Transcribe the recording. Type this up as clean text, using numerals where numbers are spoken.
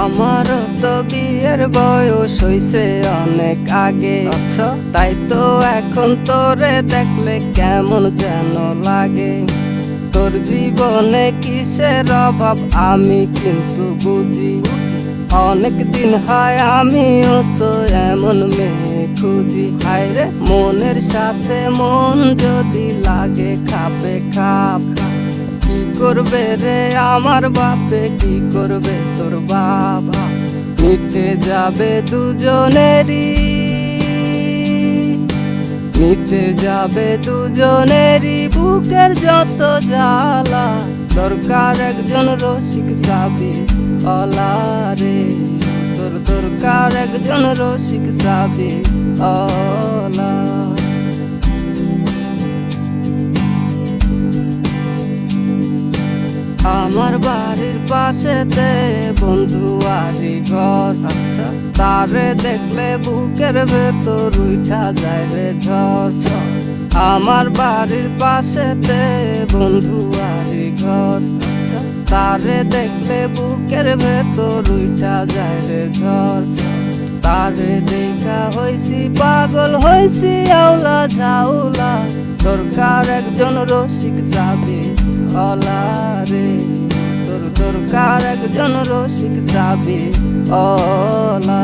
আমারও তো বিয়ের বয়স হইছে অনেক আগে, আচ্ছা তাই তো এখন তোরে দেখলে কেমন যেন লাগে। তোর জীবনে কিসের অভাব আমি কিন্তু বুঝি, অনেক দিন হয় আমিও তো এমন মেয়ে খুঁজি। হায়রে মনের সাথে মন যদি লাগে খাপে খাপ, কি করবে রে আমার বাপে, কি করবে তোর বাবা? মিটে যাবে দুজনেরই, মিটে যাবে দুজনেরই বুকের যত জ্বালা। দরকার একজন রসিক সাবি অলা রে, তোর দরকার একজন রসিক সাবি অলা। আমার বাড়ির পাশেতে বন্ধুয়ারি ঘর, আচ্ছা তারে দেখলে বুকের ভেতর উঠা যায় রে ঝড় ঝড়। আমার বাড়ির পাশেতে বন্ধুয়ারি ঘর, আচ্ছা তারে দেখলে বুকের ভেতর উঠা যায় রে ঝড় ঝড়। তারে দেখা হইছি পাগল হইছি আউলা ঝাউলা। দরকার একজন রসিক সাবি অলা রে, তোর দরকার একজন রসিক সাবি অলা।